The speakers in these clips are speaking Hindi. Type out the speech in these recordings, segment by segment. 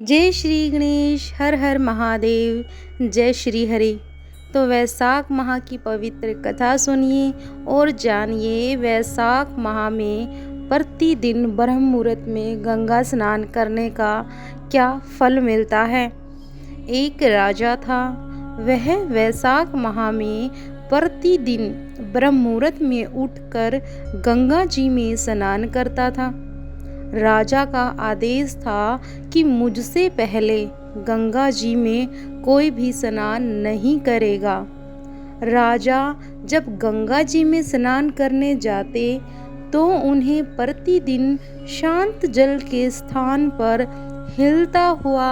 जय श्री गणेश। हर हर महादेव। जय श्री हरि। तो वैशाख माह की पवित्र कथा सुनिए और जानिए वैशाख माह में प्रतिदिन ब्रह्म मुहूर्त में गंगा स्नान करने का क्या फल मिलता है। एक राजा था, वह वैशाख माह में प्रतिदिन ब्रह्म मुहूर्त में उठकर गंगा जी में स्नान करता था। राजा का आदेश था कि मुझसे पहले गंगा जी में कोई भी स्नान नहीं करेगा। राजा जब गंगा जी में स्नान करने जाते तो उन्हें प्रतिदिन शांत जल के स्थान पर हिलता हुआ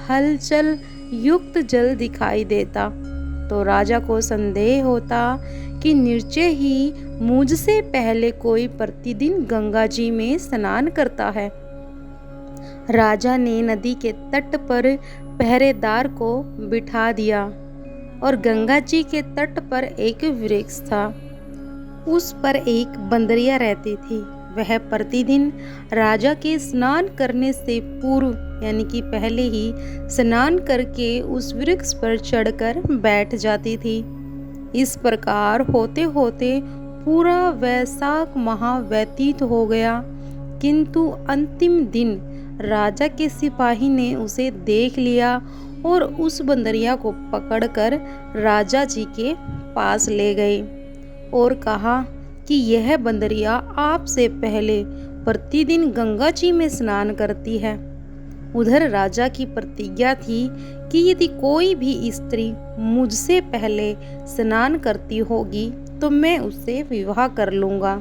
हलचल युक्त जल दिखाई देता। तो राजा को संदेह होता कि निश्चय ही मुझसे पहले कोई प्रतिदिन गंगा जी में स्नान करता है। राजा ने नदी के तट पर पहरेदार को बिठा दिया और गंगा जी के तट पर एक वृक्ष था। उस पर एक बंदरिया रहती थी। वह प्रतिदिन राजा के स्नान करने से पूर्व यानी कि पहले ही स्नान करके उस वृक्ष पर चढ़कर बैठ जाती थी। इस प्रकार होते होते पूरा वैशाख माह व्यतीत हो गया, किंतु अंतिम दिन राजा के सिपाही ने उसे देख लिया और उस बंदरिया को पकड़कर राजा जी के पास ले गए और कहा कि यह बंदरिया आपसे पहले प्रतिदिन गंगा जी में स्नान करती है। उधर राजा की प्रतिज्ञा थी कि यदि कोई भी स्त्री मुझसे पहले स्नान करती होगी तो मैं उससे विवाह कर लूँगा।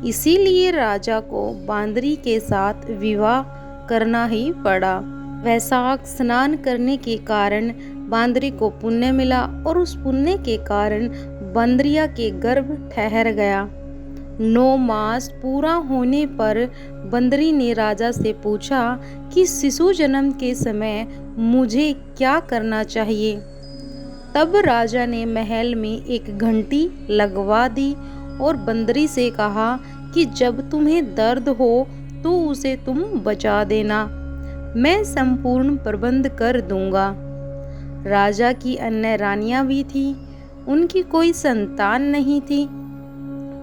इसीलिए राजा को बांदरी के साथ विवाह करना ही पड़ा। वैशाख स्नान करने के कारण बांदरी को पुण्य मिला और उस पुण्य के कारण बंदरिया के गर्भ ठहर गया। 9 मास पूरा होने पर बंदरी ने राजा से पूछा कि शिशु जन्म के समय मुझे क्या करना चाहिए। तब राजा ने महल में एक घंटी लगवा दी और बंदरी से कहा कि जब तुम्हें दर्द हो तो उसे तुम बजा देना, मैं संपूर्ण प्रबंध कर दूंगा। राजा की अन्य रानियां भी थी, उनकी कोई संतान नहीं थी।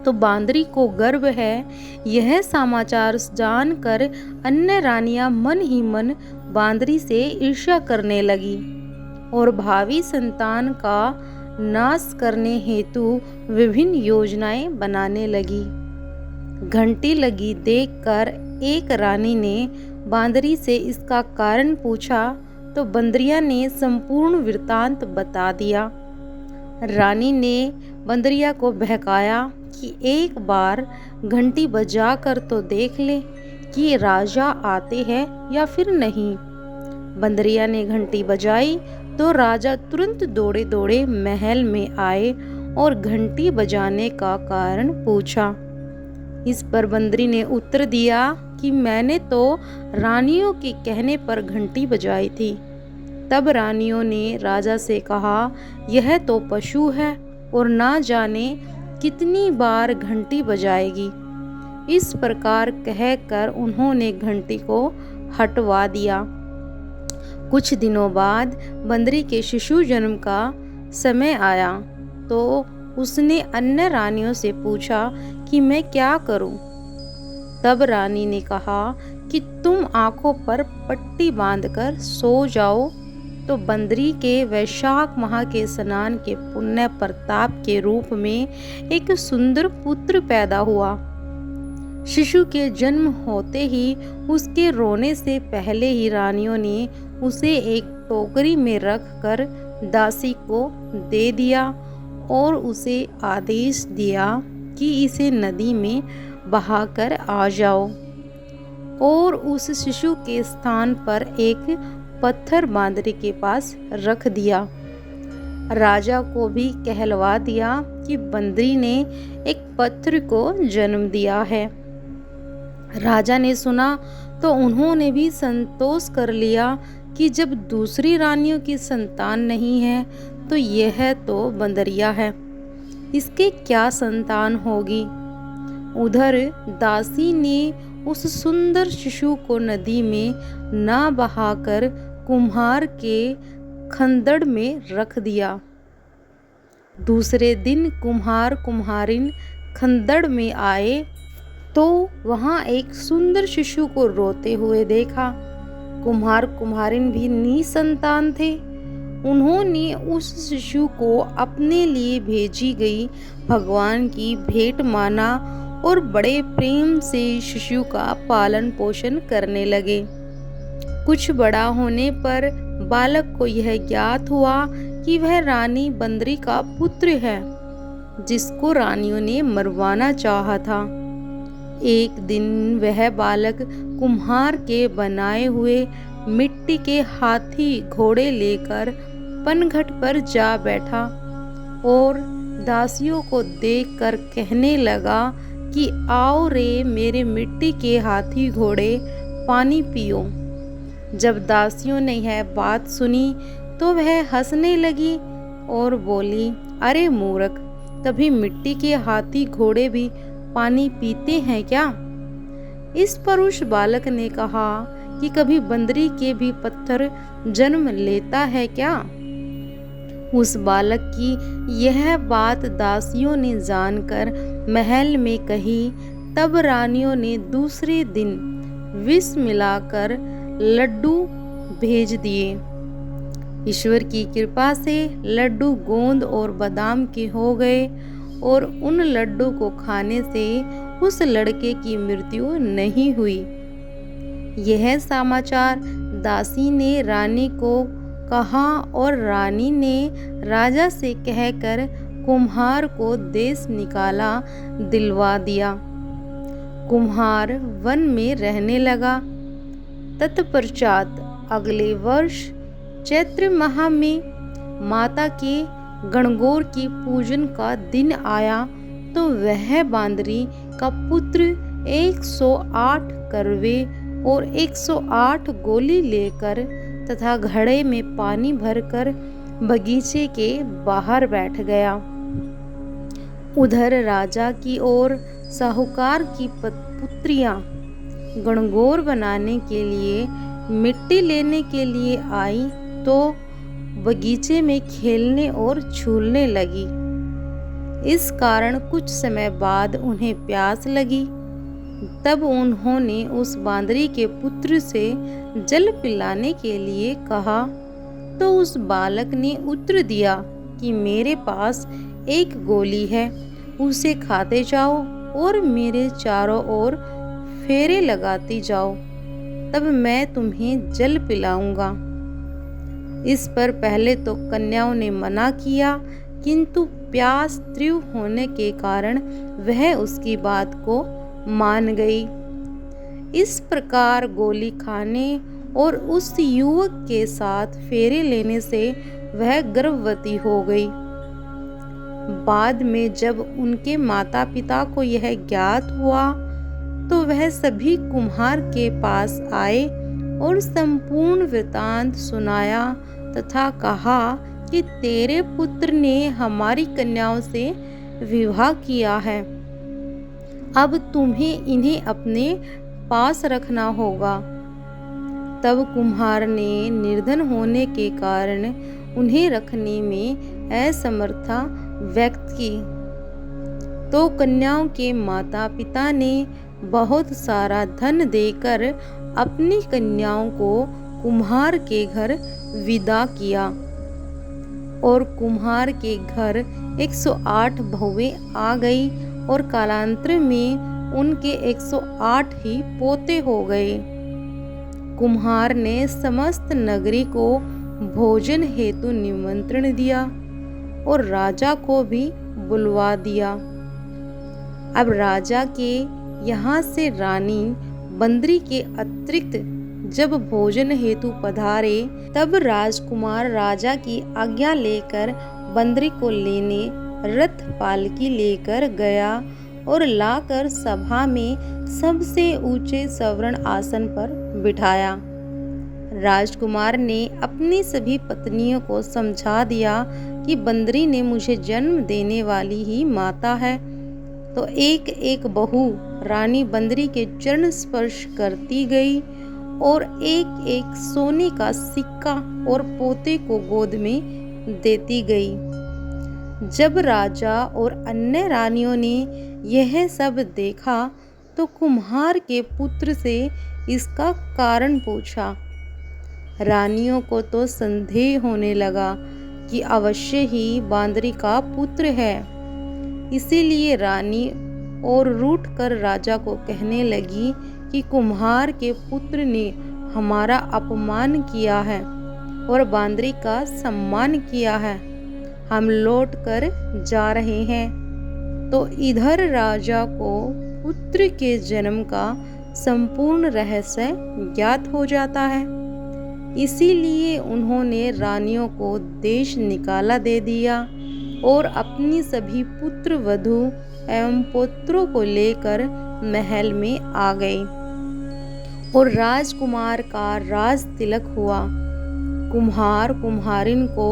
तो बांदरी को गर्व है यह समाचार जानकर अन्य रानियां मन ही मन बांदरी से ईर्ष्या करने लगी और भावी संतान का नाश करने हेतु विभिन्न योजनाएं बनाने लगी। घंटी लगी देखकर एक रानी ने बांदरी से इसका कारण पूछा तो बंदरिया ने संपूर्ण वृत्तांत बता दिया। रानी ने बंदरिया को बहकाया कि एक बार घंटी बजा कर तो देख ले कि राजा आते हैं या फिर नहीं। बंदरिया ने घंटी बजाई तो राजा तुरंत दौड़े दौड़े महल में आए और घंटी बजाने का कारण पूछा। इस पर बंदरी ने उत्तर दिया कि मैंने तो रानियों के कहने पर घंटी बजाई थी। तब रानियों ने राजा से कहा यह तो पशु है और ना जाने कितनी बार घंटी बजाएगी। इस प्रकार कहकर उन्होंने घंटी को हटवा दिया। कुछ दिनों बाद बंदरी के शिशु जन्म का समय आया तो उसने अन्य रानियों से पूछा कि मैं क्या करूं। तब रानी ने कहा कि तुम आंखों पर पट्टी बांधकर सो जाओ। तो बंदरी के वैशाख माह के स्नान के पुण्य प्रताप के रूप में एक सुंदर पुत्र पैदा हुआ। शिशु के जन्म होते ही उसके रोने से पहले ही रानियों ने उसे एक टोकरी में रखकर दासी को दे दिया और उसे आदेश दिया कि इसे नदी में बहाकर आ जाओ और उस शिशु के स्थान पर एक पत्थर बांदरी के पास रख दिया। राजा को भी कहलवा दिया कि बंदरी ने एक पत्थर को जन्म दिया है। राजा ने सुना तो उन्होंने भी संतोष कर लिया कि जब दूसरी रानियों की संतान नहीं है तो यह तो बंदरिया है, इसके क्या संतान होगी। उधर दासी ने उस सुंदर शिशु को नदी में ना बहाकर कुम्हार के खंदड़ में रख दिया। दूसरे दिन कुम्हार कुम्हारिन खंदड़ में आए तो वहाँ एक सुंदर शिशु को रोते हुए देखा। कुम्हार कुम्हारिन भी निसंतान थे। उन्होंने उस शिशु को अपने लिए भेजी गई भगवान की भेंट माना और बड़े प्रेम से शिशु का पालन पोषण करने लगे। कुछ बड़ा होने पर बालक को यह ज्ञात हुआ कि वह रानी बंदरी का पुत्र है, जिसको रानियों ने मरवाना चाहा था। एक दिन वह बालक कुम्हार के बनाए हुए मिट्टी के हाथी घोड़े लेकर पनघट पर जा बैठा और दासियों को देखकर कहने लगा कि आओ रे मेरे मिट्टी के हाथी घोड़े, पानी पियो। जब दासियों ने यह बात सुनी तो वह हंसने लगी और बोली, अरे मूर्ख, कभी मिट्टी के हाथी घोड़े भी पानी पीते हैं क्या? इस पर उस बालक ने कहा कि कभी बंदरी के भी पत्थर जन्म लेता है क्या? उस बालक की यह बात दासियों ने जानकर महल में कही। तब रानियों ने दूसरे दिन विष मिलाकर लड्डू भेज दिए। ईश्वर की कृपा से लड्डू गोंद और बादाम के हो गए और उन लड्डू को खाने से उस लड़के की मृत्यु नहीं हुई। यह समाचार दासी ने रानी को कहा और रानी ने राजा से कहकर कुम्हार को देश निकाला दिलवा दिया। कुम्हार वन में रहने लगा। तत्पश्चात अगले वर्ष चैत्र माह में माता के गणगौर की पूजन का दिन आया तो वह बांदरी का पुत्र 108 करवे और 108 गोली लेकर तथा घड़े में पानी भरकर बगीचे के बाहर बैठ गया। उधर राजा की ओर साहूकार की पुत्रियां गणगौर बनाने के लिए मिट्टी लेने के लिए आई तो बगीचे में खेलने और झूलने लगी। इस कारण कुछ समय बाद उन्हें प्यास लगी। तब उन्होंने उस बांदरी के पुत्र से जल पिलाने के लिए कहा तो उस बालक ने उत्तर दिया कि मेरे पास एक गोली है, उसे खाते जाओ और मेरे चारों ओर फेरे लगाती जाओ, तब मैं तुम्हें जल पिलाऊंगा। इस पर पहले तो कन्याओं ने मना किया, किंतु प्यास तीव्र होने के कारण वह उसकी बात को मान गई। इस प्रकार गोली खाने और उस युवक के साथ फेरे लेने से वह गर्भवती हो गई। बाद में जब उनके माता पिता को यह ज्ञात हुआ तो वह सभी कुम्हार के पास आए और संपूर्ण वृतांत सुनाया तथा कहा कि तेरे पुत्र ने हमारी कन्याओं से विवाह किया है, अब तुम्हें इन्हें अपने पास रखना होगा। तब कुम्हार ने निर्धन होने के कारण उन्हें रखने में असमर्थता व्यक्त की तो कन्याओं के माता पिता ने बहुत सारा धन देकर अपनी कन्याओं को कुम्हार के घर विदा किया और कुम्हार के घर 108 बहुएं आ गई और कालांतर में उनके 108 ही पोते हो गए। कुम्हार ने समस्त नगरी को भोजन हेतु निमंत्रण दिया और राजा को भी बुलवा दिया। अब राजा के यहाँ से रानी बंदरी के अतिरिक्त जब भोजन हेतु पधारे तब राजकुमार राजा की आज्ञा लेकर बंदरी को लेने रथ पालकी लेकर गया और लाकर सभा में सबसे ऊंचे सवर्ण आसन पर बिठाया। राजकुमार ने अपनी सभी पत्नियों को समझा दिया कि बंदरी ने मुझे जन्म देने वाली ही माता है, तो एक एक बहू रानी बंदरी के चरण स्पर्श करती गई और एक एक सोने का सिक्का और पोते को गोद में देती गई। जब राजा और अन्य रानियों ने यह सब देखा तो कुम्हार के पुत्र से इसका कारण पूछा। रानियों को तो संदेह होने लगा कि अवश्य ही बांदरी का पुत्र है। इसीलिए रानी और रूठ कर राजा को कहने लगी कि कुम्हार के पुत्र ने हमारा अपमान किया है और बांदरी का सम्मान किया है। हम लौट कर जा रहे हैं। तो इधर राजा को पुत्र के जन्म का संपूर्ण रहस्य ज्ञात हो जाता है। इसीलिए उन्होंने रानियों को देश निकाला दे दिया और अपनी सभी पुत्र वधू एवं पुत्रों को लेकर महल में आ गए और राजकुमार का राज तिलक हुआ। कुम्हार कुम्हारिन को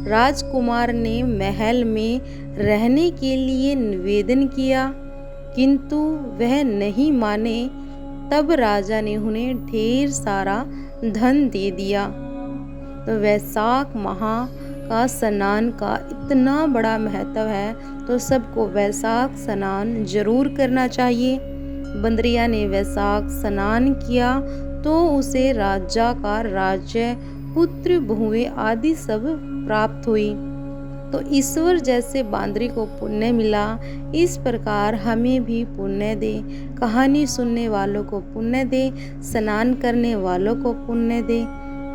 राजकुमार ने महल में रहने के लिए निवेदन किया, किंतु वह नहीं माने। तब राजा ने उन्हें ढेर सारा धन दे दिया। तो वैशाख माह का स्नान का इतना बड़ा महत्व है, तो सबको वैशाख स्नान जरूर करना चाहिए। बंदरिया ने वैशाख स्नान किया तो उसे राजा का राज्य, पुत्र, बहुएं आदि सब प्राप्त हुई। तो ईश्वर जैसे बांदरी को पुण्य मिला, इस प्रकार हमें भी पुण्य दे। कहानी सुनने वालों को पुण्य दे, स्नान करने वालों को पुण्य दे।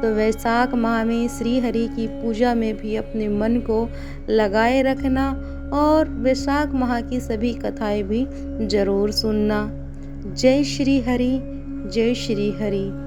तो वैशाख माह में श्री हरि की पूजा में भी अपने मन को लगाए रखना और वैशाख माह की सभी कथाएं भी जरूर सुनना। जय श्री हरि, जय श्री हरि।